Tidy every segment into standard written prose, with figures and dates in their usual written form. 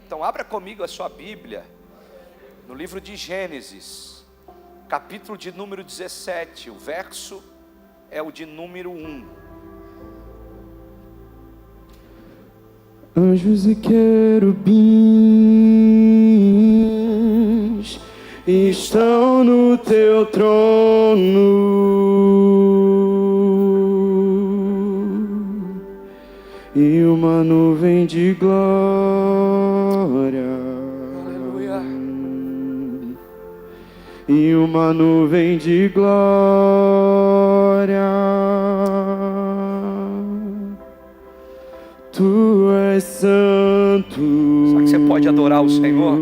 Então abra comigo a sua Bíblia no livro de Gênesis, capítulo de número 17, o verso é o de número 1. Anjos e querubins estão no teu trono, e uma nuvem de glória, Aleluia. e uma nuvem de glória. Tu és santo. Será que você pode adorar o Senhor?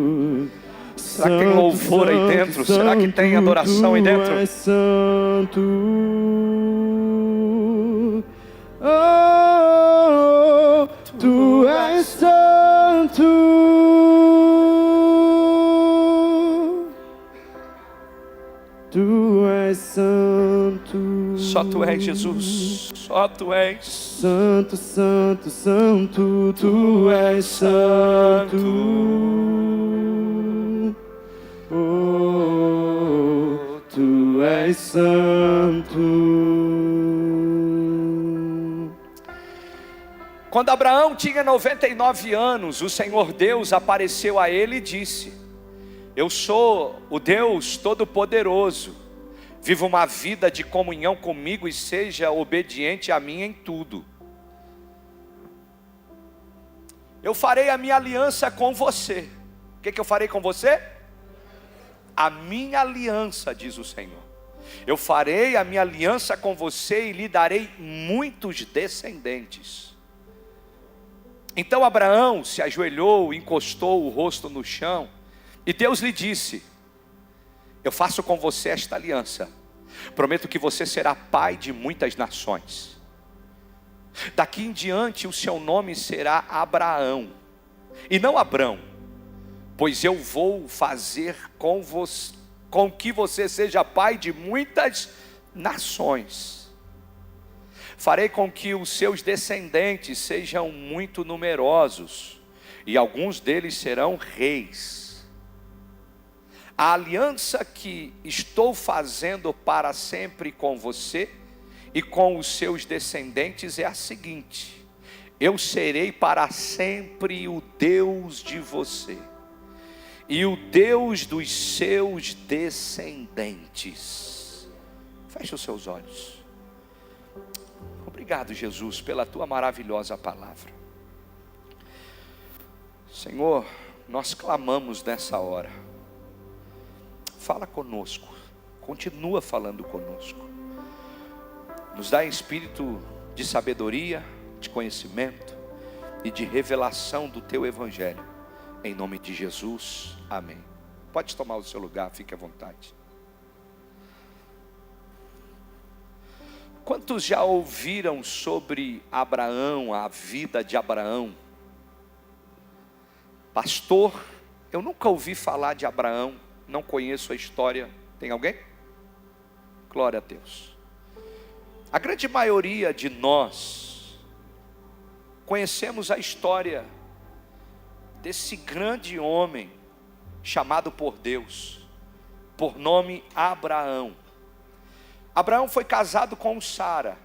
Será que tem louvor aí dentro? Será que tem adoração aí dentro? Tu és santo. Oh, tu és santo. Tu és santo. Só tu és, Jesus. Só tu és. Santo, santo, santo, tu és santo. Oh, tu és santo. Quando Abraão tinha 99 anos, o Senhor Deus apareceu a ele e disse: eu sou o Deus Todo-Poderoso. Viva uma vida de comunhão comigo e seja obediente a mim em tudo. Eu farei a minha aliança com você. O que eu farei com você? A minha aliança, diz o Senhor. Eu farei a minha aliança com você e lhe darei muitos descendentes. Então Abraão se ajoelhou, encostou o rosto no chão, e Deus lhe disse: eu faço com você esta aliança. Prometo que você será pai de muitas nações. Daqui em diante o seu nome será Abraão, e não Abrão, pois eu vou fazer com que você seja pai de muitas nações. Farei com que os seus descendentes sejam muito numerosos, e alguns deles serão reis. A aliança que estou fazendo para sempre com você e com os seus descendentes é a seguinte: eu serei para sempre o Deus de você e o Deus dos seus descendentes. Feche os seus olhos. Obrigado, Jesus, pela tua maravilhosa palavra. Senhor, nós clamamos nessa hora. Fala conosco, continua falando conosco. Nos dá espírito de sabedoria, de conhecimento e de revelação do teu evangelho. Em nome de Jesus, amém. Pode tomar o seu lugar, fique à vontade. Quantos já ouviram sobre Abraão, a vida de Abraão? Pastor, eu nunca ouvi falar de Abraão. Não conheço a história. Tem alguém? Glória a Deus. A grande maioria de nós conhecemos a história desse grande homem chamado por Deus, por nome Abraão. Abraão foi casado com Sara.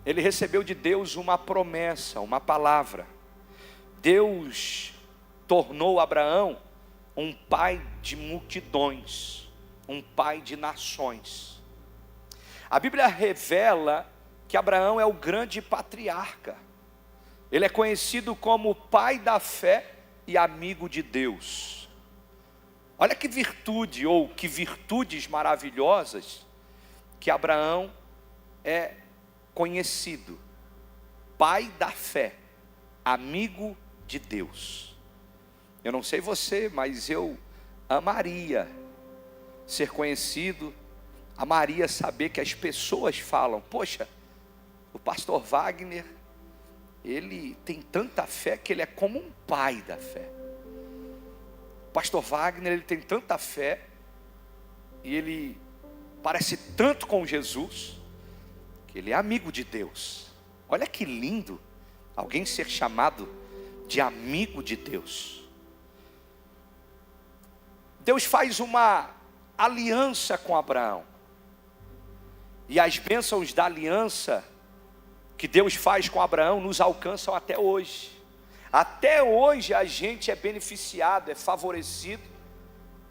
Ele recebeu de Deus uma promessa, uma palavra. Deus tornou Abraão um pai de multidões, um pai de nações. A Bíblia revela que Abraão é o grande patriarca. Ele é conhecido como pai da fé e amigo de Deus. Olha que virtude, ou que virtudes maravilhosas que Abraão é conhecido. Pai da fé, amigo de Deus. Eu não sei você, mas eu amaria ser conhecido, amaria saber que as pessoas falam: poxa, o pastor Wagner, ele tem tanta fé que ele é como um pai da fé. O pastor Wagner, ele tem tanta fé e ele parece tanto com Jesus que ele é amigo de Deus. Olha que lindo alguém ser chamado de amigo de Deus. Deus faz uma aliança com Abraão. E as bênçãos da aliança que Deus faz com Abraão nos alcançam até hoje. Até hoje a gente é beneficiado, é favorecido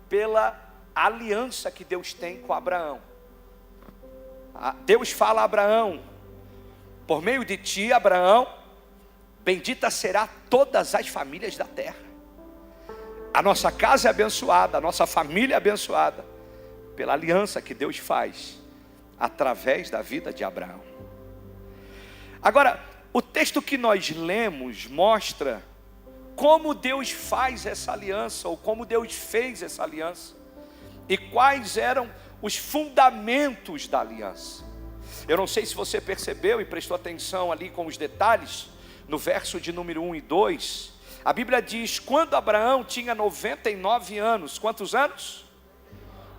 pela aliança que Deus tem com Abraão. Deus fala a Abraão: por meio de ti, Abraão, bendita será todas as famílias da terra. A nossa casa é abençoada, a nossa família é abençoada pela aliança que Deus faz através da vida de Abraão. Agora, o texto que nós lemos mostra como Deus faz essa aliança, ou como Deus fez essa aliança, e quais eram os fundamentos da aliança. Eu não sei se você percebeu e prestou atenção ali com os detalhes, no verso de número 1 e 2, a Bíblia diz: quando Abraão tinha 99 anos, quantos anos?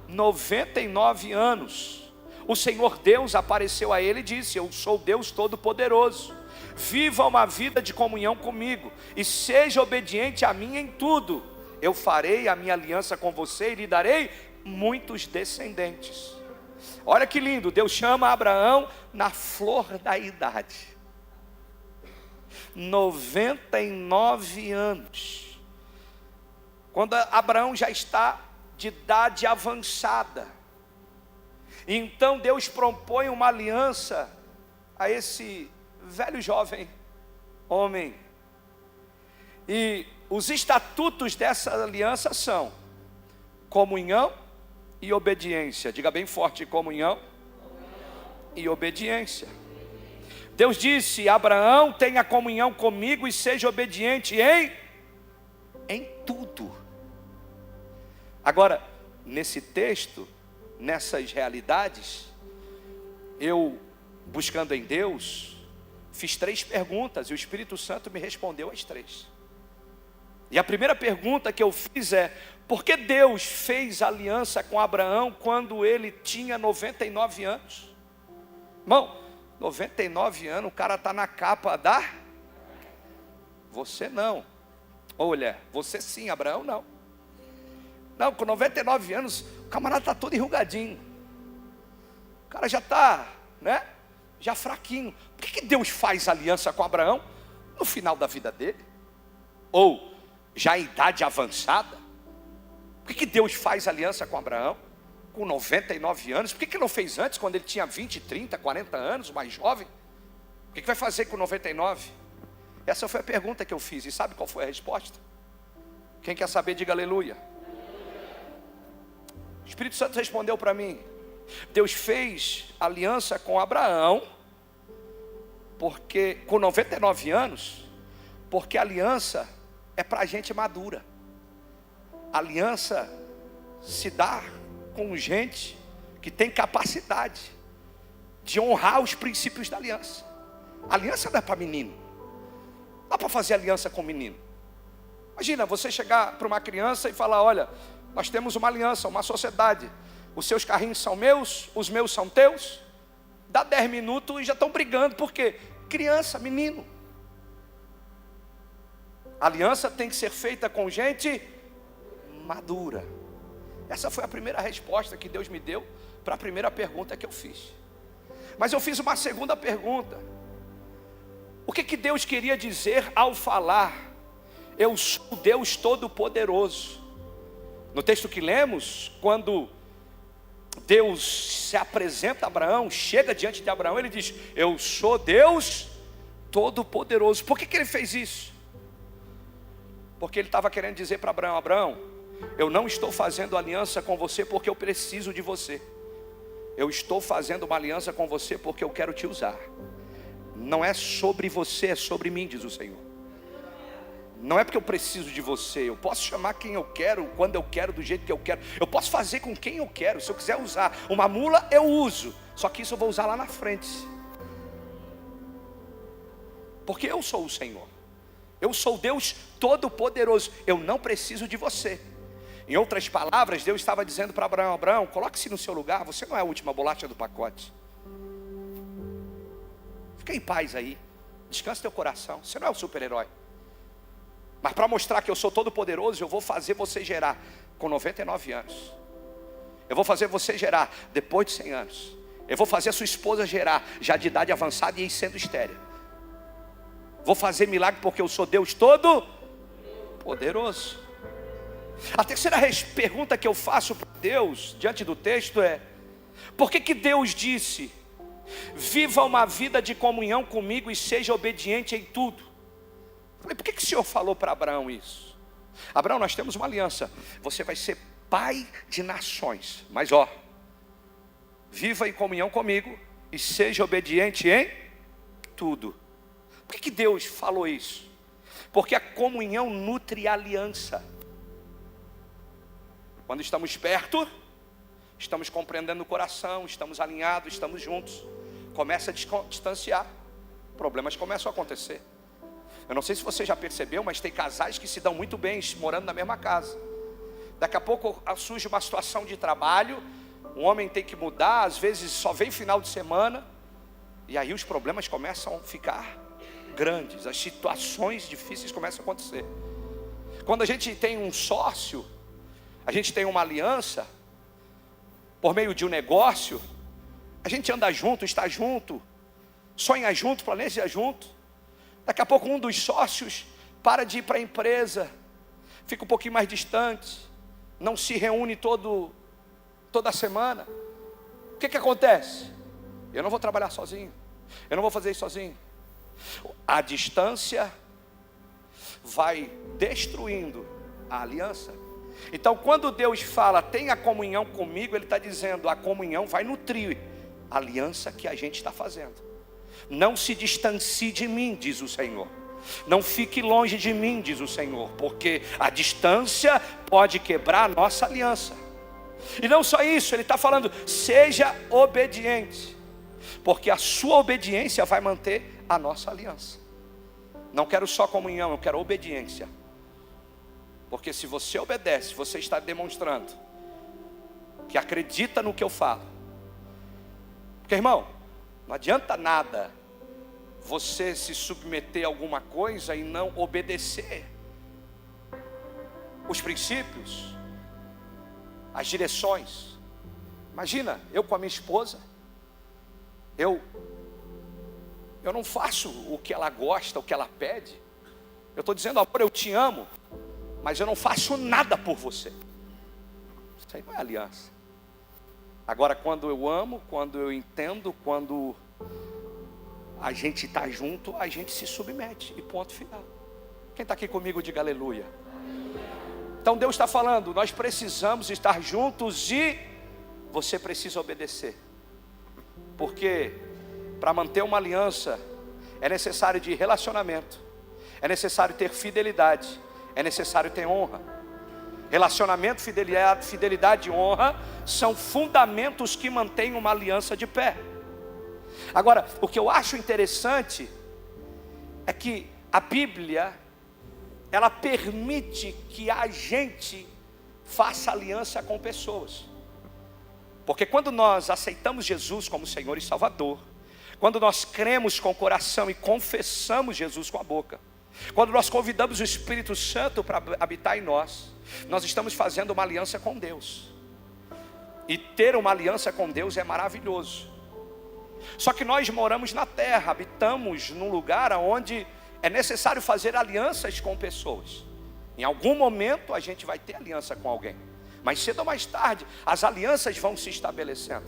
99 anos, o Senhor Deus apareceu a ele e disse: eu sou Deus Todo-Poderoso, viva uma vida de comunhão comigo, e seja obediente a mim em tudo. Eu farei a minha aliança com você e lhe darei muitos descendentes. Olha que lindo, Deus chama Abraão na flor da idade. 99 anos. Quando Abraão já está de idade avançada, então Deus propõe uma aliança a esse velho jovem homem. E os estatutos dessa aliança são comunhão e obediência. Diga bem forte: comunhão e obediência. Deus disse: Abraão, tenha comunhão comigo e seja obediente em tudo. Agora, nesse texto, nessas realidades, eu, buscando em Deus, fiz 3 perguntas e o Espírito Santo me respondeu as 3. E a primeira pergunta que eu fiz é: por que Deus fez aliança com Abraão quando ele tinha 99 anos? Irmão, 99 anos, o cara está na capa da... Você não. Ô mulher, você sim, Abraão não. Não, com 99 anos, o camarada está todo enrugadinho. O cara já está, né? Já fraquinho. Por que Deus faz aliança com Abraão no final da vida dele? Ou já em idade avançada? Por que Deus faz aliança com Abraão com 99 anos? Por que não fez antes, quando ele tinha 20, 30, 40 anos, mais jovem? O que vai fazer com 99? Essa foi a pergunta que eu fiz. E sabe qual foi a resposta? Quem quer saber, diga aleluia. O Espírito Santo respondeu para mim: Deus fez aliança com Abraão porque, com 99 anos, porque a aliança é para gente madura. A aliança se dá com gente que tem capacidade de honrar os princípios da aliança. A aliança não é para menino. Não dá para fazer aliança com menino. Imagina você chegar para uma criança e falar: olha, nós temos uma aliança, uma sociedade. Os seus carrinhos são meus, os meus são teus. Dá 10 minutos e já estão brigando. Por quê? Criança, menino. A aliança tem que ser feita com gente madura. Essa foi a primeira resposta que Deus me deu para a primeira pergunta que eu fiz. Mas eu fiz uma segunda pergunta: o que Deus queria dizer ao falar: eu sou Deus Todo-Poderoso? No texto que lemos, quando Deus se apresenta a Abraão, chega diante de Abraão, ele diz: eu sou Deus Todo-Poderoso. Por que ele fez isso? Porque ele estava querendo dizer para Abraão: Abraão, eu não estou fazendo aliança com você porque eu preciso de você. Eu estou fazendo uma aliança com você porque eu quero te usar. Não é sobre você, é sobre mim, diz o Senhor. Não é porque eu preciso de você. Eu posso chamar quem eu quero, quando eu quero, do jeito que eu quero. Eu posso fazer com quem eu quero. Se eu quiser usar uma mula, eu uso. Só que isso eu vou usar lá na frente. Porque eu sou o Senhor. Eu sou Deus Todo-Poderoso. Eu não preciso de você. Em outras palavras, Deus estava dizendo para Abraão: Abraão, coloque-se no seu lugar. Você não é a última bolacha do pacote. Fica em paz aí. Descansa teu coração. Você não é o super-herói. Mas para mostrar que eu sou todo poderoso, eu vou fazer você gerar com 99 anos. Eu vou fazer você gerar depois de 100 anos. Eu vou fazer a sua esposa gerar já de idade avançada e sendo estéril. Vou fazer milagre porque eu sou Deus todo poderoso. A terceira pergunta que eu faço para Deus diante do texto é: por que Deus disse: viva uma vida de comunhão comigo e seja obediente em tudo? Por que o Senhor falou para Abraão isso? Abraão, nós temos uma aliança. Você vai ser pai de nações. Mas viva em comunhão comigo e seja obediente em tudo. Por que Deus falou isso? Porque a comunhão nutre a aliança. Quando estamos perto, estamos compreendendo o coração, estamos alinhados, estamos juntos. Começa a distanciar, problemas começam a acontecer. Eu não sei se você já percebeu, mas tem casais que se dão muito bem morando na mesma casa. Daqui a pouco surge uma situação de trabalho, um homem tem que mudar, às vezes só vem final de semana, e aí os problemas começam a ficar grandes, as situações difíceis começam a acontecer. Quando a gente tem um sócio, a gente tem uma aliança, por meio de um negócio, a gente anda junto, está junto, sonha junto, planeja junto. Daqui a pouco um dos sócios para de ir para a empresa, fica um pouquinho mais distante, não se reúne toda semana. O que acontece? Eu não vou trabalhar sozinho, eu não vou fazer isso sozinho. A distância vai destruindo a aliança. Então quando Deus fala, tenha comunhão comigo, Ele está dizendo, a comunhão vai nutrir a aliança que a gente está fazendo. Não se distancie de mim, diz o Senhor. Não fique longe de mim, diz o Senhor, porque a distância pode quebrar a nossa aliança. E não só isso, Ele está falando, seja obediente, porque a sua obediência vai manter a nossa aliança. Não quero só comunhão, eu quero obediência. Porque se você obedece, você está demonstrando que acredita no que eu falo. Porque, irmão, não adianta nada você se submeter a alguma coisa e não obedecer os princípios, as direções. Imagina, eu com a minha esposa, eu não faço o que ela gosta, o que ela pede. Eu estou dizendo, amor, eu te amo, mas eu não faço nada por você. Isso aí não é aliança. Agora, quando eu amo, quando eu entendo, quando a gente está junto, a gente se submete e ponto final. Quem está aqui comigo, diga aleluia. Então Deus está falando, nós precisamos estar juntos e você precisa obedecer. Porque para manter uma aliança é necessário de relacionamento, é necessário ter fidelidade, é necessário ter honra. Relacionamento, fidelidade e honra são fundamentos que mantêm uma aliança de pé. Agora, o que eu acho interessante é que a Bíblia, ela permite que a gente faça aliança com pessoas. Porque quando nós aceitamos Jesus como Senhor e Salvador, quando nós cremos com o coração e confessamos Jesus com a boca, quando nós convidamos o Espírito Santo para habitar em nós, nós estamos fazendo uma aliança com Deus. E ter uma aliança com Deus é maravilhoso. Só que nós moramos na terra, habitamos num lugar onde é necessário fazer alianças com pessoas. Em algum momento a gente vai ter aliança com alguém, mas cedo ou mais tarde as alianças vão se estabelecendo.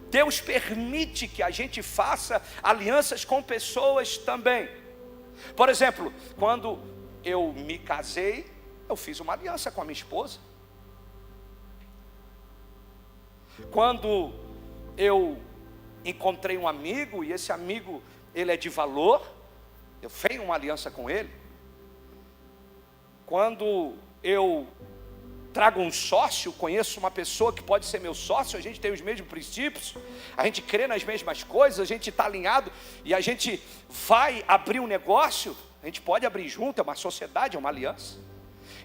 Deus permite que a gente faça alianças com pessoas também. Por exemplo, quando eu me casei, eu fiz uma aliança com a minha esposa. Quando eu encontrei um amigo, e esse amigo, ele é de valor, eu fiz uma aliança com ele. Quando eu trago um sócio, conheço uma pessoa que pode ser meu sócio, a gente tem os mesmos princípios, a gente crê nas mesmas coisas, a gente está alinhado, e a gente vai abrir um negócio, a gente pode abrir junto, é uma sociedade, é uma aliança.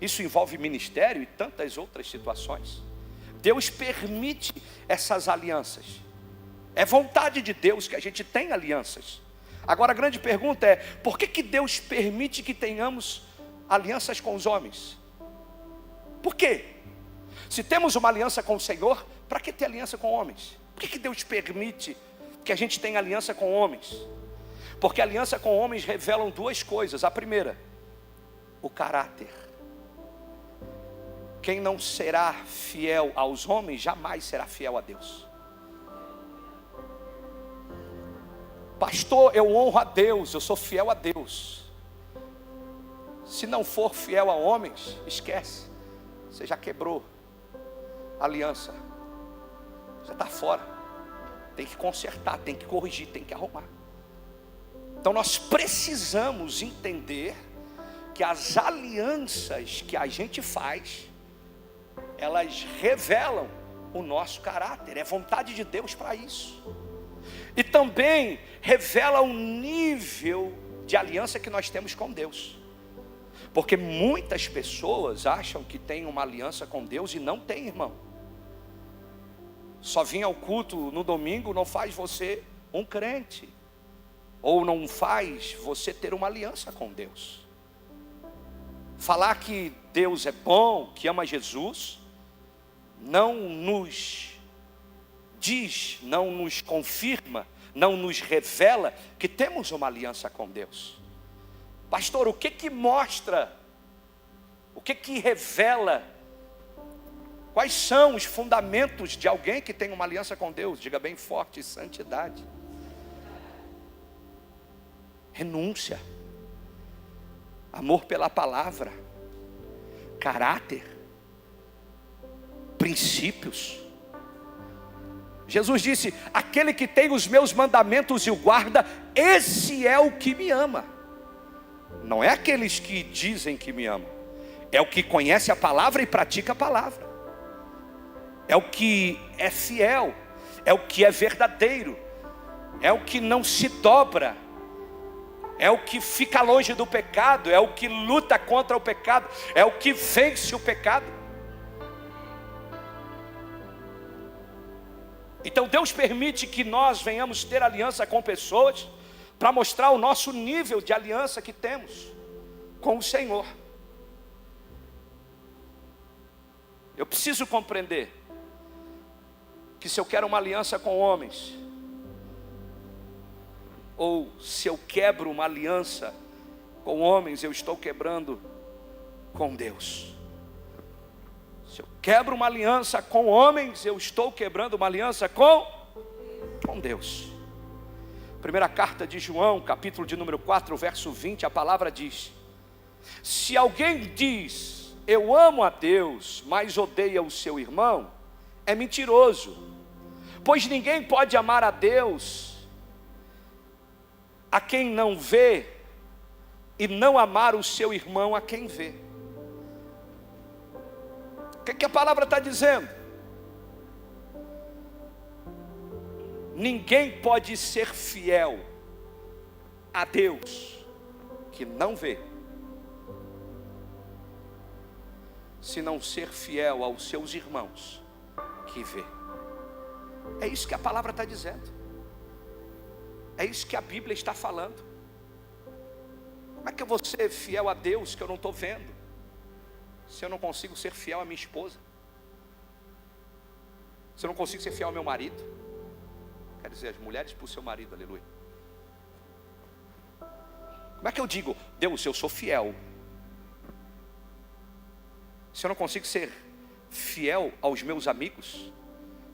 Isso envolve ministério e tantas outras situações. Deus permite essas alianças. É vontade de Deus que a gente tenha alianças. Agora a grande pergunta é, por que Deus permite que tenhamos alianças com os homens. Por quê? Se temos uma aliança com o Senhor, para que ter aliança com homens? Por que Deus permite que a gente tenha aliança com homens? Porque aliança com homens revelam duas coisas. A primeira, o caráter. Quem não será fiel aos homens, jamais será fiel a Deus. Pastor, eu honro a Deus, eu sou fiel a Deus. Se não for fiel a homens, esquece. Você já quebrou a aliança. Você está fora. Tem que consertar, tem que corrigir, tem que arrumar. Então nós precisamos entender que as alianças que a gente faz, elas revelam o nosso caráter. É vontade de Deus para isso. E também revela o nível de aliança que nós temos com Deus. Porque muitas pessoas acham que tem uma aliança com Deus e não tem, irmão. Só vir ao culto no domingo não faz você um crente. Ou não faz você ter uma aliança com Deus. Falar que Deus é bom, que ama Jesus, não nos diz, não nos confirma, não nos revela que temos uma aliança com Deus. Pastor, o que mostra? O que revela? Quais são os fundamentos de alguém que tem uma aliança com Deus? Diga bem forte: santidade, renúncia, amor pela palavra, caráter, princípios. Jesus disse: aquele que tem os meus mandamentos e o guarda, esse é o que me ama. Não é aqueles que dizem que me amam, é o que conhece a palavra e pratica a palavra, é o que é fiel, é o que é verdadeiro, é o que não se dobra, é o que fica longe do pecado, é o que luta contra o pecado, é o que vence o pecado. Então Deus permite que nós venhamos ter aliança com pessoas para mostrar o nosso nível de aliança que temos com o Senhor. Eu preciso compreender que se eu quero uma aliança com homens, ou se eu quebro uma aliança com homens, eu estou quebrando com Deus. Se eu quebro uma aliança com homens, eu estou quebrando uma aliança com Deus. Primeira carta de João, capítulo de número 4, verso 20, a palavra diz: se alguém diz, eu amo a Deus, mas odeia o seu irmão, é mentiroso. Pois ninguém pode amar a Deus a quem não vê, e não amar o seu irmão a quem vê. O que a palavra está dizendo? Ninguém pode ser fiel a Deus que não vê, se não ser fiel aos seus irmãos que vê. É isso que a palavra está dizendo. É isso que a Bíblia está falando. Como é que eu vou ser fiel a Deus que eu não estou vendo, se eu não consigo ser fiel à minha esposa, se eu não consigo ser fiel ao meu marido? Quer dizer, as mulheres para o seu marido, aleluia. Como é que eu digo, Deus, eu sou fiel, se eu não consigo ser fiel aos meus amigos,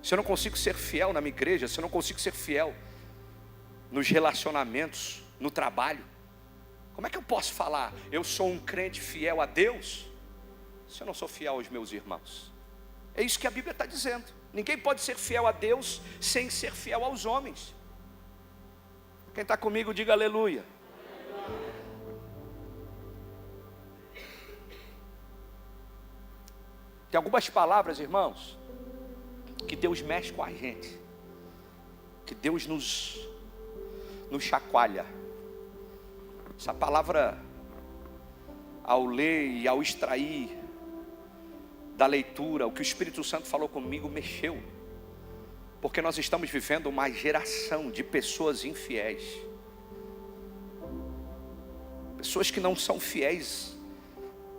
se eu não consigo ser fiel na minha igreja, se eu não consigo ser fiel nos relacionamentos, no trabalho? Como é que eu posso falar, eu sou um crente fiel a Deus, se eu não sou fiel aos meus irmãos? É isso que a Bíblia está dizendo. Ninguém pode ser fiel a Deus sem ser fiel aos homens. Quem está comigo, diga aleluia. Tem algumas palavras, irmãos, que Deus mexe com a gente, que Deus nos chacoalha. Essa palavra, ao ler e ao extrair da leitura, o que o Espírito Santo falou comigo mexeu, porque nós estamos vivendo uma geração de pessoas infiéis, pessoas que não são fiéis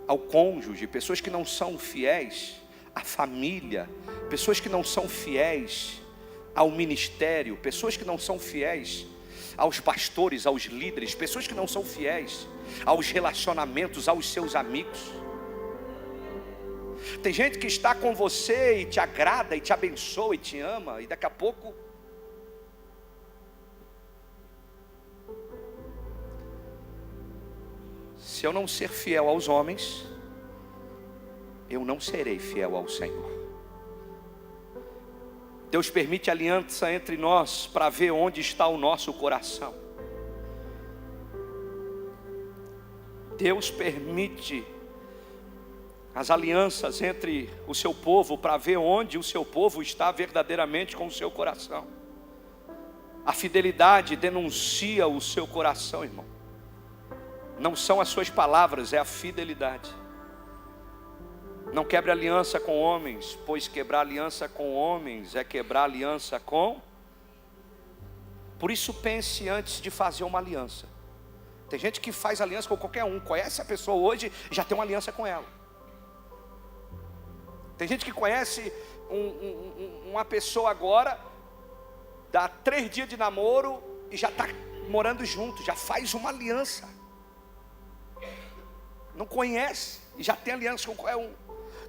ao cônjuge, pessoas que não são fiéis à família, pessoas que não são fiéis ao ministério, pessoas que não são fiéis aos pastores, aos líderes, pessoas que não são fiéis aos relacionamentos, aos seus amigos. Tem gente que está com você e te agrada, e te abençoa, e te ama, e daqui a pouco se eu não ser fiel aos homens, eu não serei fiel ao Senhor. Deus permite aliança entre nós para ver onde está o nosso coração. Deus permite as alianças entre o seu povo para ver onde o seu povo está verdadeiramente com o seu coração. A fidelidade denuncia o seu coração, irmão. Não são as suas palavras, é a fidelidade. Não quebre aliança com homens, pois quebrar aliança com homens é quebrar aliança com... Por isso pense antes de fazer uma aliança. Tem gente que faz aliança com qualquer um, conhece a pessoa hoje e já tem uma aliança com ela. Tem gente que conhece uma pessoa agora, dá 3 dias de namoro e já está morando junto, já faz uma aliança. Não conhece e já tem aliança com qualquer um.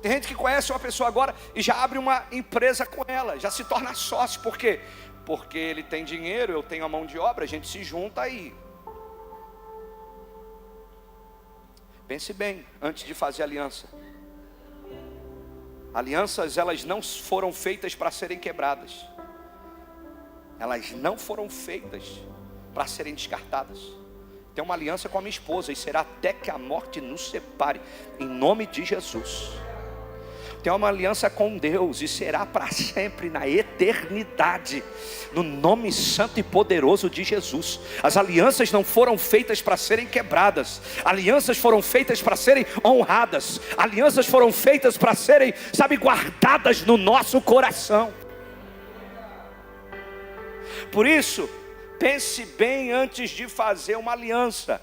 Tem gente que conhece uma pessoa agora e já abre uma empresa com ela, já se torna sócio. Por quê? Porque ele tem dinheiro, eu tenho a mão de obra, a gente se junta aí. Pense bem antes de fazer aliança. Alianças, elas não foram feitas para serem quebradas. Elas não foram feitas para serem descartadas. Tenho uma aliança com a minha esposa e será até que a morte nos separe, em nome de Jesus. Tenho uma aliança com Deus e será para sempre, na eternidade, no nome santo e poderoso de Jesus. As alianças não foram feitas para serem quebradas, alianças foram feitas para serem honradas, alianças foram feitas para serem, guardadas no nosso coração. Por isso, pense bem antes de fazer uma aliança,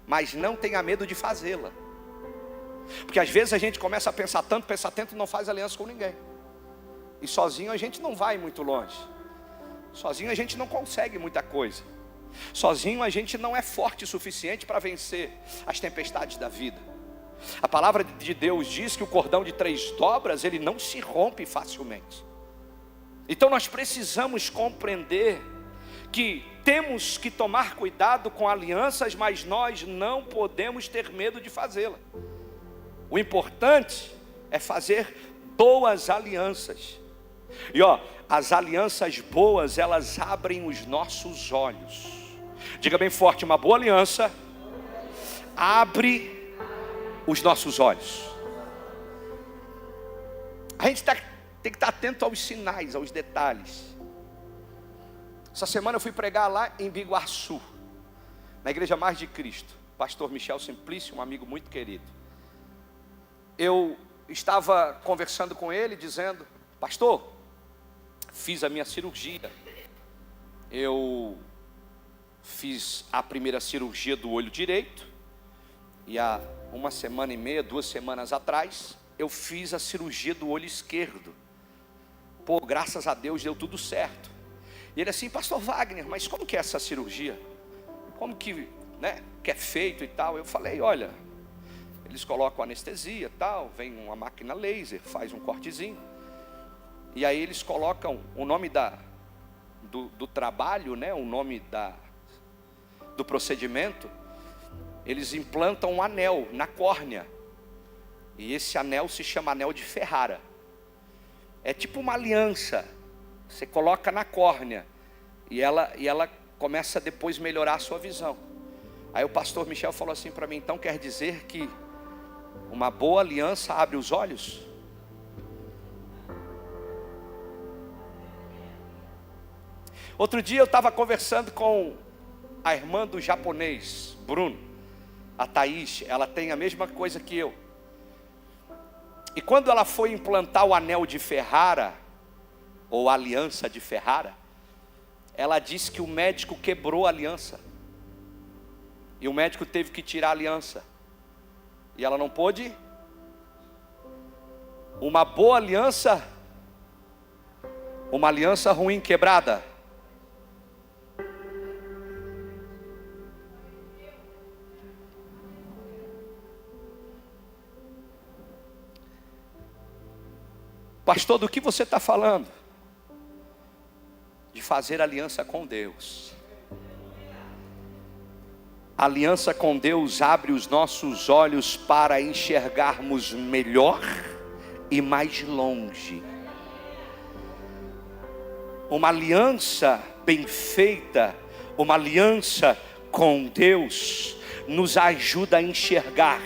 mas não tenha medo de fazê-la. Porque às vezes a gente começa a pensar tanto e não faz aliança com ninguém. E sozinho a gente não vai muito longe. Sozinho a gente não consegue muita coisa. Sozinho a gente não é forte o suficiente para vencer as tempestades da vida. A palavra de Deus diz que o cordão de 3 dobras, ele não se rompe facilmente. Então nós precisamos compreender que temos que tomar cuidado com alianças, mas nós não podemos ter medo de fazê-la. O importante é fazer boas alianças. E as alianças boas, elas abrem os nossos olhos. Diga bem forte, uma boa aliança abre os nossos olhos. A gente tem que estar atento aos sinais, aos detalhes. Essa semana eu fui pregar lá em Biguaçu, na Igreja Mais de Cristo. Pastor Michel Simplício, um amigo muito querido. Eu estava conversando com ele, dizendo: pastor, fiz a minha cirurgia. Eu fiz a primeira cirurgia do olho direito. E há 1 semana e meia, 2 semanas atrás, eu fiz a cirurgia do olho esquerdo. Pô, graças a Deus deu tudo certo. E ele assim: pastor Wagner, mas como que é essa cirurgia? Como que é feito e tal? Eu falei: olha, eles colocam anestesia e tal, vem uma máquina laser, faz um cortezinho. E aí eles colocam o nome do trabalho, o nome do procedimento. Eles implantam um anel na córnea. E esse anel se chama anel de Ferrara. É tipo uma aliança. Você coloca na córnea e ela começa a depois melhorar a sua visão. Aí o pastor Michel falou assim para mim: então quer dizer que uma boa aliança abre os olhos? Outro dia eu estava conversando com a irmã do japonês, Bruno, a Thaís. Ela tem a mesma coisa que eu. E quando ela foi implantar o anel de Ferrara, ou a aliança de Ferrara, ela disse que o médico quebrou a aliança. E o médico teve que tirar a aliança. E ela não pôde Uma boa aliança, uma aliança ruim quebrada. Pastor, do que você está falando? De fazer aliança com Deus. A aliança com Deus abre os nossos olhos para enxergarmos melhor e mais longe. Uma aliança bem feita, uma aliança com Deus, nos ajuda a enxergar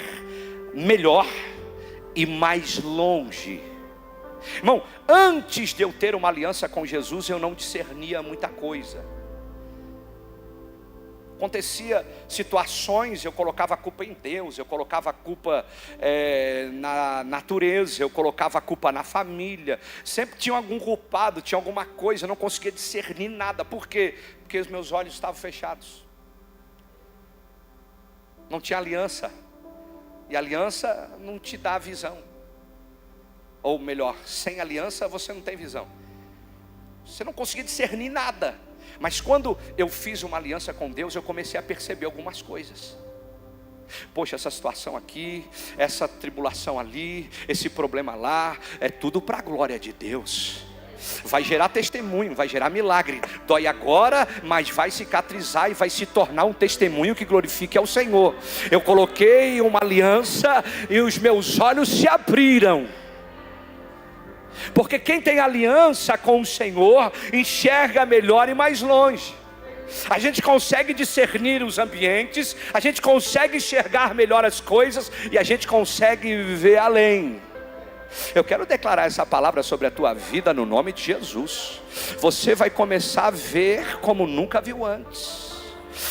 melhor e mais longe. Irmão, antes de eu ter uma aliança com Jesus, eu não discernia muita coisa. Acontecia situações, eu colocava a culpa em Deus, eu colocava a culpa na natureza, eu colocava a culpa na família. Sempre tinha algum culpado, tinha alguma coisa, eu não conseguia discernir nada. Por quê? Porque os meus olhos estavam fechados. Não tinha aliança. E aliança não te dá visão. Ou melhor, sem aliança você não tem visão. Você não conseguia discernir nada. Mas quando eu fiz uma aliança com Deus, eu comecei a perceber algumas coisas. Poxa, essa situação aqui, essa tribulação ali, esse problema lá, é tudo para a glória de Deus. Vai gerar testemunho, vai gerar milagre. Dói agora, mas vai cicatrizar e vai se tornar um testemunho que glorifique ao Senhor. Eu coloquei uma aliança e os meus olhos se abriram. Porque quem tem aliança com o Senhor enxerga melhor e mais longe. A gente consegue discernir os ambientes, a gente consegue enxergar melhor as coisas e a gente consegue ver além. Eu quero declarar essa palavra sobre a tua vida no nome de Jesus. Você vai começar a ver como nunca viu antes.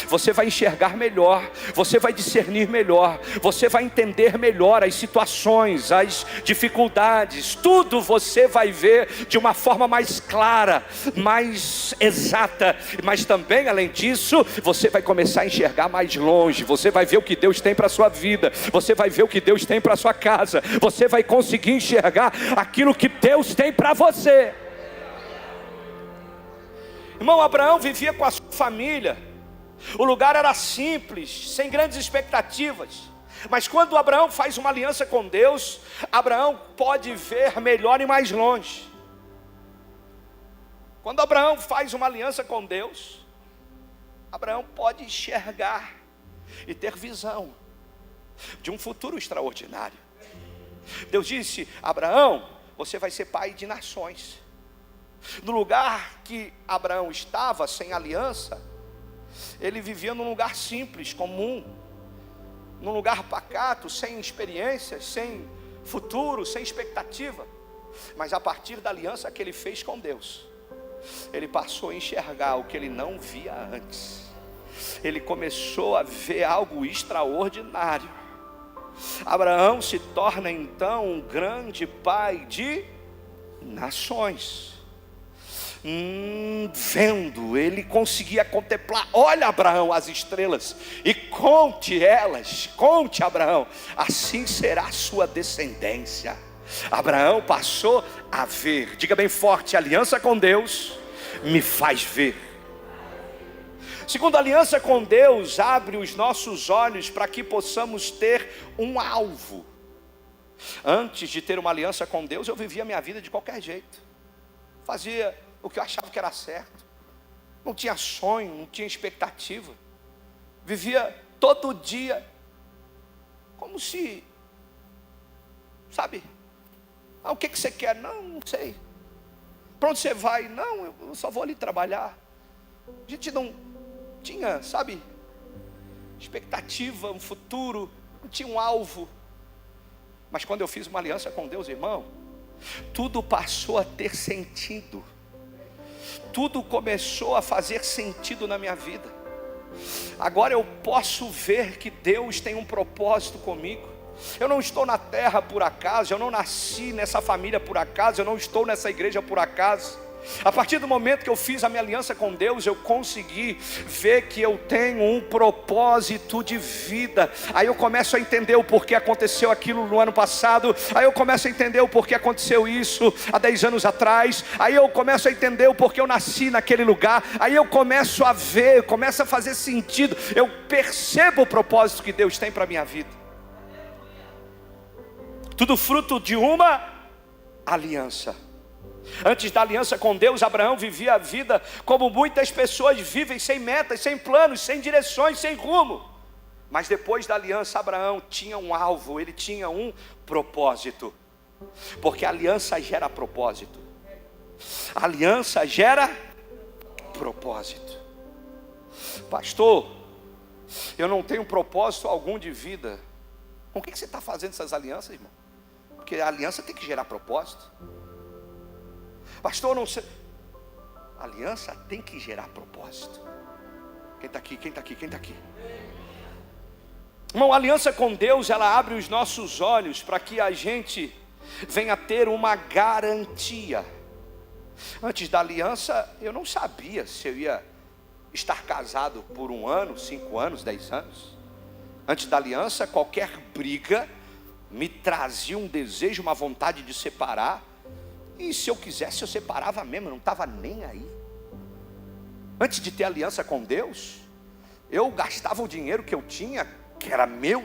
Você vai enxergar melhor, você vai discernir melhor, você vai entender melhor as situações, as dificuldades, tudo você vai ver de uma forma mais clara, mais exata. Mas também, além disso, você vai começar a enxergar mais longe. Você vai ver o que Deus tem para a sua vida, você vai ver o que Deus tem para a sua casa, você vai conseguir enxergar aquilo que Deus tem para você. Irmão, Abraão vivia com a sua família. O lugar era simples, sem grandes expectativas. Mas quando Abraão faz uma aliança com Deus, Abraão pode ver melhor e mais longe. Quando Abraão faz uma aliança com Deus, Abraão pode enxergar e ter visão de um futuro extraordinário. Deus disse: Abraão, você vai ser pai de nações. No lugar que Abraão estava, sem aliança, ele vivia num lugar simples, comum, num lugar pacato, sem experiências, sem futuro, sem expectativa. Mas a partir da aliança que ele fez com Deus, ele passou a enxergar o que ele não via antes. Ele começou a ver algo extraordinário. Abraão se torna então um grande pai de nações. Vendo, ele conseguia contemplar. Olha, Abraão, as estrelas e conte elas. Conte, Abraão, assim será a sua descendência. Abraão passou a ver. Diga bem forte: aliança com Deus me faz ver. Segundo, a aliança com Deus abre os nossos olhos para que possamos ter um alvo. Antes de ter uma aliança com Deus, eu vivia a minha vida de qualquer jeito. Fazia o que eu achava que era certo. Não tinha sonho, não tinha expectativa. Vivia todo dia como se, sabe, o que você quer? Não sei. Para onde você vai? Não, eu só vou ali trabalhar. A gente não tinha, sabe, expectativa, um futuro, não tinha um alvo. Mas quando eu fiz uma aliança com Deus, irmão, tudo passou a ter sentido. Tudo começou a fazer sentido na minha vida. Agora eu posso ver que Deus tem um propósito comigo. Eu não estou na terra por acaso, eu não nasci nessa família por acaso, eu não estou nessa igreja por acaso. A partir do momento que eu fiz a minha aliança com Deus, eu consegui ver que eu tenho um propósito de vida. Aí eu começo a entender o porquê aconteceu aquilo no ano passado. Aí eu começo a entender o porquê aconteceu isso há 10 anos atrás. Aí eu começo a entender o porquê eu nasci naquele lugar. Aí eu começo a ver, começa a fazer sentido. Eu percebo o propósito que Deus tem para a minha vida. Tudo fruto de uma aliança. Antes da aliança com Deus, Abraão vivia a vida como muitas pessoas vivem, sem metas, sem planos, sem direções, sem rumo. Mas depois da aliança, Abraão tinha um alvo, ele tinha um propósito. Porque a aliança gera propósito. A aliança gera propósito. Pastor, eu não tenho propósito algum de vida. Com o que você está fazendo essas alianças, irmão? Porque a aliança tem que gerar propósito. Pastor, não sei. A aliança tem que gerar propósito. Quem está aqui? Quem está aqui? Quem está aqui? Irmão, a aliança com Deus, ela abre os nossos olhos para que a gente venha ter uma garantia. Antes da aliança, eu não sabia se eu ia estar casado por 1 ano, 5 anos, 10 anos. Antes da aliança, qualquer briga me trazia um desejo, uma vontade de separar. E se eu quisesse, eu separava mesmo, eu não estava nem aí. Antes de ter aliança com Deus, eu gastava o dinheiro que eu tinha, que era meu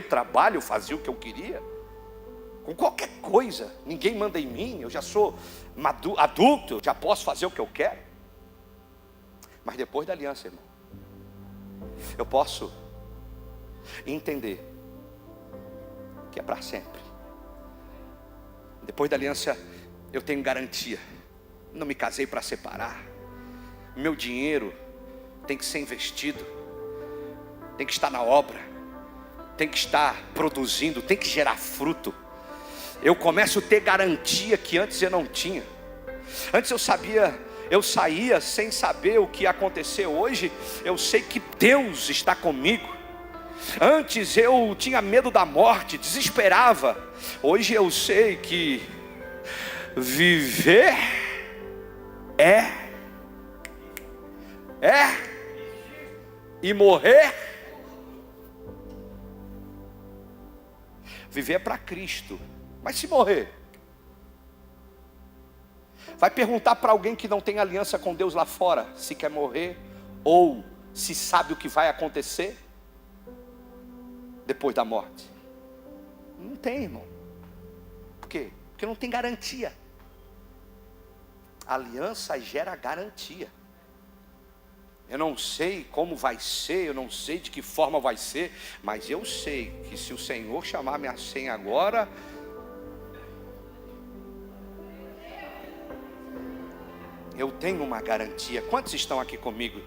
trabalho, eu fazia o que eu queria, com qualquer coisa. Ninguém manda em mim, eu já sou adulto, eu já posso fazer o que eu quero. Mas depois da aliança, irmão, eu posso entender que é para sempre. Depois da aliança, eu tenho garantia. Não me casei para separar. Meu dinheiro tem que ser investido, tem que estar na obra, tem que estar produzindo, tem que gerar fruto. Eu começo a ter garantia que antes eu não tinha. Antes eu saía sem saber o que ia acontecer. Hoje eu sei que Deus está comigo. Antes eu tinha medo da morte, desesperava. Hoje eu sei que viver e morrer. Viver é para Cristo. Mas se morrer, vai perguntar para alguém que não tem aliança com Deus lá fora se quer morrer ou se sabe o que vai acontecer depois da morte? Não tem, irmão. Por quê? Porque não tem garantia. A aliança gera garantia. Eu não sei como vai ser, eu não sei de que forma vai ser, mas eu sei que se o Senhor chamar minha senha agora, eu tenho uma garantia. Quantos estão aqui comigo?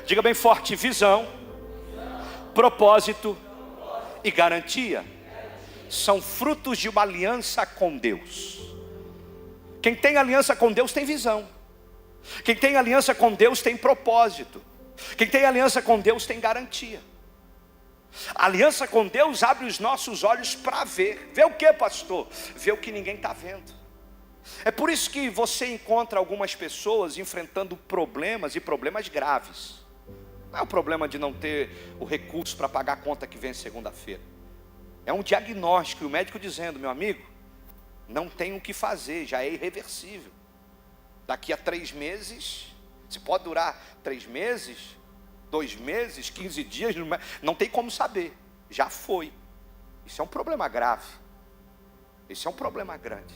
Diga bem forte: visão, propósito e garantia são frutos de uma aliança com Deus. Quem tem aliança com Deus tem visão. Quem tem aliança com Deus tem propósito. Quem tem aliança com Deus tem garantia. A aliança com Deus abre os nossos olhos para ver. Ver o que, pastor? Ver o que ninguém está vendo. É por isso que você encontra algumas pessoas enfrentando problemas e problemas graves. Não é o problema de não ter o recurso para pagar a conta que vem segunda-feira. É um diagnóstico e o médico dizendo: meu amigo, não tem o que fazer, já é irreversível. Daqui a 3 meses, se pode durar 3 meses, 2 meses, 15 dias, não tem como saber, já foi. Isso é um problema grave. Isso é um problema grande.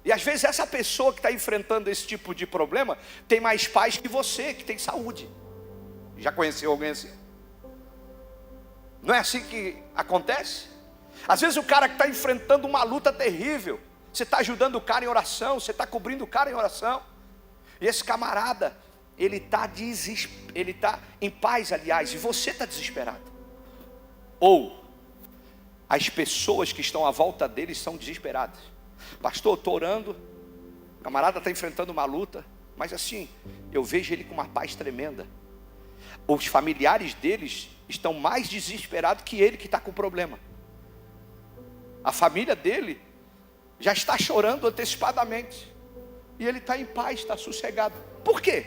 E às vezes essa pessoa que está enfrentando esse tipo de problema tem mais paz que você, que tem saúde. Já conheceu alguém assim? Não é assim que acontece? Às vezes o cara que está enfrentando uma luta terrível, você está ajudando o cara em oração, você está cobrindo o cara em oração, e esse camarada, ele está em paz, aliás, e você está desesperado. Ou as pessoas que estão à volta dele estão desesperadas. Pastor, estou orando, o camarada está enfrentando uma luta, mas assim, eu vejo ele com uma paz tremenda. Os familiares deles estão mais desesperados que ele que está com problema. A família dele já está chorando antecipadamente, e ele está em paz, está sossegado. Por quê?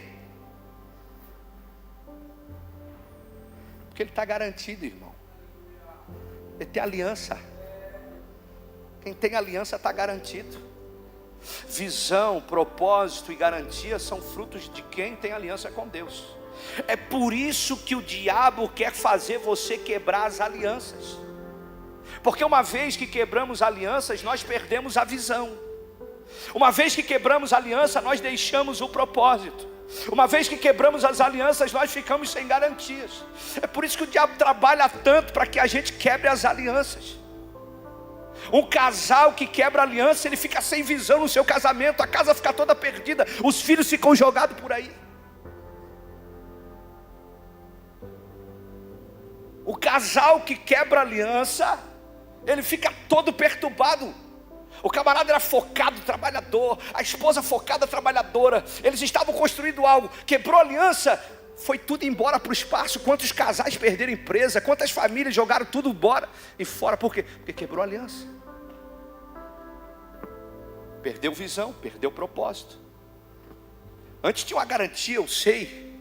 Porque ele está garantido, irmão. Ele tem aliança. Quem tem aliança está garantido. Visão, propósito e garantia são frutos de quem tem aliança com Deus. É por isso que o diabo quer fazer você quebrar as alianças. Porque uma vez que quebramos alianças, nós perdemos a visão. Uma vez que quebramos a aliança, nós deixamos o propósito. Uma vez que quebramos as alianças, nós ficamos sem garantias. É por isso que o diabo trabalha tanto para que a gente quebre as alianças. Um casal que quebra aliança, ele fica sem visão no seu casamento, a casa fica toda perdida, os filhos ficam jogados por aí. O casal que quebra aliança, ele fica todo perturbado. O camarada era focado, trabalhador, a esposa focada, trabalhadora. Eles estavam construindo algo, quebrou a aliança, foi tudo embora para o espaço. Quantos casais perderam empresa, quantas famílias jogaram tudo embora e fora. Por quê? Porque quebrou a aliança. Perdeu visão, perdeu propósito. Antes tinha uma garantia, eu sei.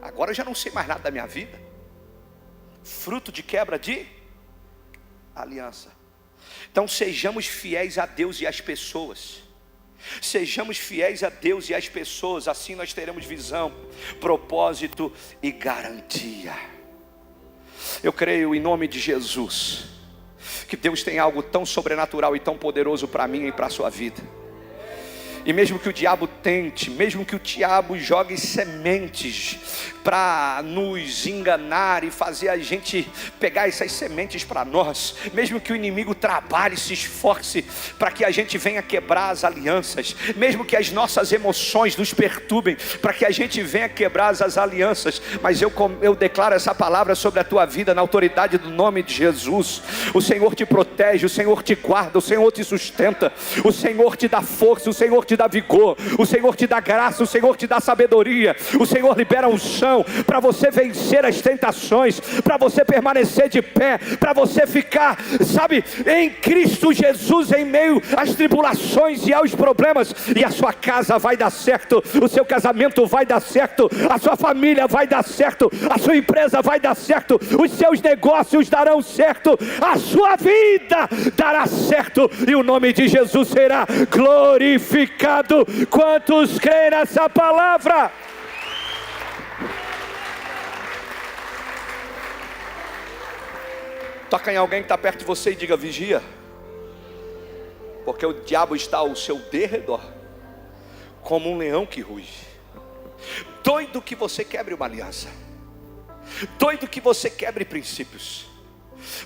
Agora eu já não sei mais nada da minha vida. Fruto de quebra de aliança. Então sejamos fiéis a Deus e às pessoas. Sejamos fiéis a Deus e às pessoas. Assim nós teremos visão, propósito e garantia. Eu creio em nome de Jesus que Deus tem algo tão sobrenatural e tão poderoso para mim e para a sua vida. E mesmo que o diabo tente, mesmo que o diabo jogue sementes para nos enganar e fazer a gente pegar essas sementes para nós, mesmo que o inimigo trabalhe, se esforce para que a gente venha quebrar as alianças, mesmo que as nossas emoções nos perturbem para que a gente venha quebrar as alianças, mas eu declaro essa palavra sobre a tua vida na autoridade do nome de Jesus. O Senhor te protege, o Senhor te guarda, o Senhor te sustenta, o Senhor te dá força, o Senhor te dá vigor, o Senhor te dá graça, o Senhor te dá sabedoria, o Senhor libera unção para você vencer as tentações, para você permanecer de pé, para você ficar, sabe, em Cristo Jesus em meio às tribulações e aos problemas, e a sua casa vai dar certo, o seu casamento vai dar certo, a sua família vai dar certo, a sua empresa vai dar certo, os seus negócios darão certo, a sua vida dará certo, e o nome de Jesus será glorificado. Quantos creem nessa palavra? Toca em alguém que está perto de você e diga: vigia, porque o diabo está ao seu derredor como um leão que ruge, doido que você quebre uma aliança, doido que você quebre princípios,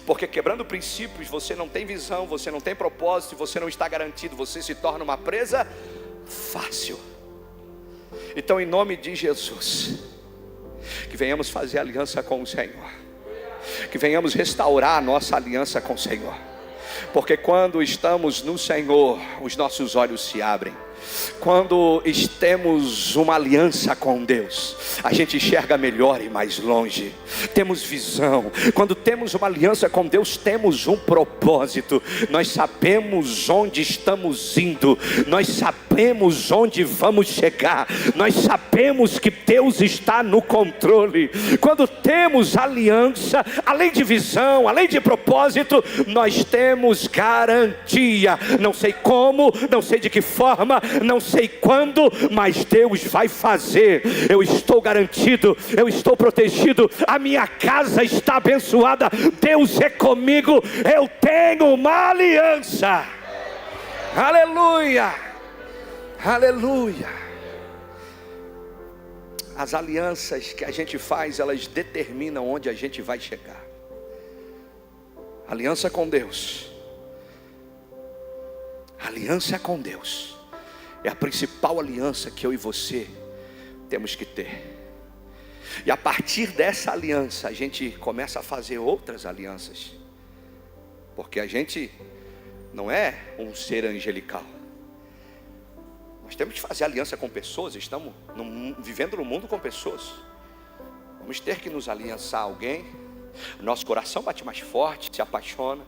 porque quebrando princípios você não tem visão, você não tem propósito, você não está garantido, você se torna uma presa fácil. Então, em nome de Jesus, que venhamos fazer aliança com o Senhor, que venhamos restaurar a nossa aliança com o Senhor, porque quando estamos no Senhor, os nossos olhos se abrem. Quando temos uma aliança com Deus, a gente enxerga melhor e mais longe, temos visão. Quando temos uma aliança com Deus, temos um propósito, nós sabemos onde estamos indo, nós sabemos onde vamos chegar, nós sabemos que Deus está no controle. Quando temos aliança, além de visão, além de propósito, nós temos garantia. Não sei como, não sei de que forma, não sei quando, mas Deus vai fazer. Eu estou garantido, eu estou protegido, a minha casa está abençoada, Deus é comigo, eu tenho uma aliança. Aleluia, aleluia. As alianças que a gente faz, elas determinam onde a gente vai chegar. Aliança com Deus, aliança com Deus é a principal aliança que eu e você temos que ter. E a partir dessa aliança, a gente começa a fazer outras alianças. Porque a gente não é um ser angelical. Nós temos que fazer aliança com pessoas, estamos vivendo no mundo com pessoas. Vamos ter que nos aliançar a alguém. Nosso coração bate mais forte, se apaixona.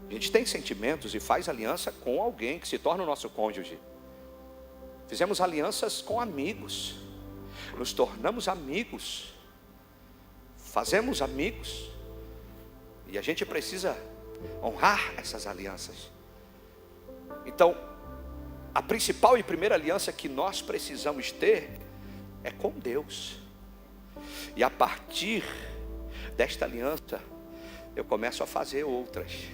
A gente tem sentimentos e faz aliança com alguém que se torna o nosso cônjuge. Fizemos alianças com amigos, nos tornamos amigos, fazemos amigos, e a gente precisa honrar essas alianças. Então, a principal e primeira aliança que nós precisamos ter é com Deus. E a partir desta aliança, eu começo a fazer outras.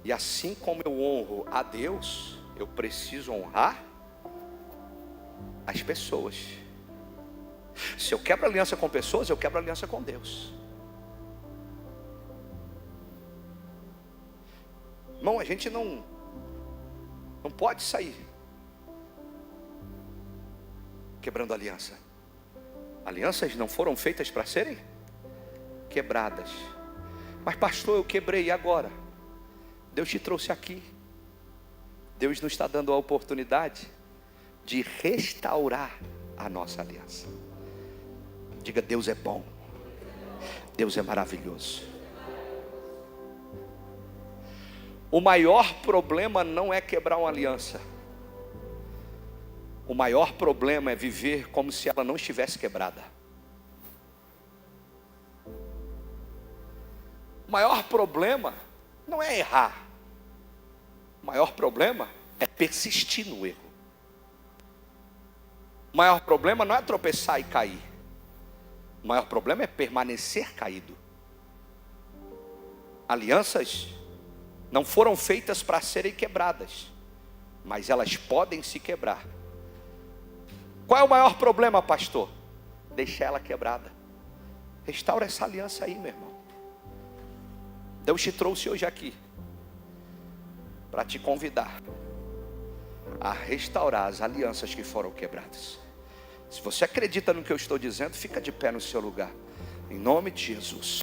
E assim como eu honro a Deus, eu preciso honrar as pessoas. Se eu quebro aliança com pessoas, eu quebro aliança com Deus. Irmão, a gente não pode sair quebrando aliança. Alianças não foram feitas para serem quebradas. Mas pastor, eu quebrei, e agora? Deus te trouxe aqui. Deus nos está dando a oportunidade de restaurar a nossa aliança. Diga: Deus é bom, Deus é maravilhoso. O maior problema não é quebrar uma aliança. O maior problema é viver como se ela não estivesse quebrada. O maior problema não é errar. O maior problema é persistir no erro. O maior problema não é tropeçar e cair. O maior problema é permanecer caído. Alianças não foram feitas para serem quebradas, mas elas podem se quebrar. Qual é o maior problema, pastor? Deixar ela quebrada. Restaura essa aliança aí, meu irmão. Deus te trouxe hoje aqui para te convidar a restaurar as alianças que foram quebradas. Se você acredita no que eu estou dizendo, fica de pé no seu lugar, em nome de Jesus.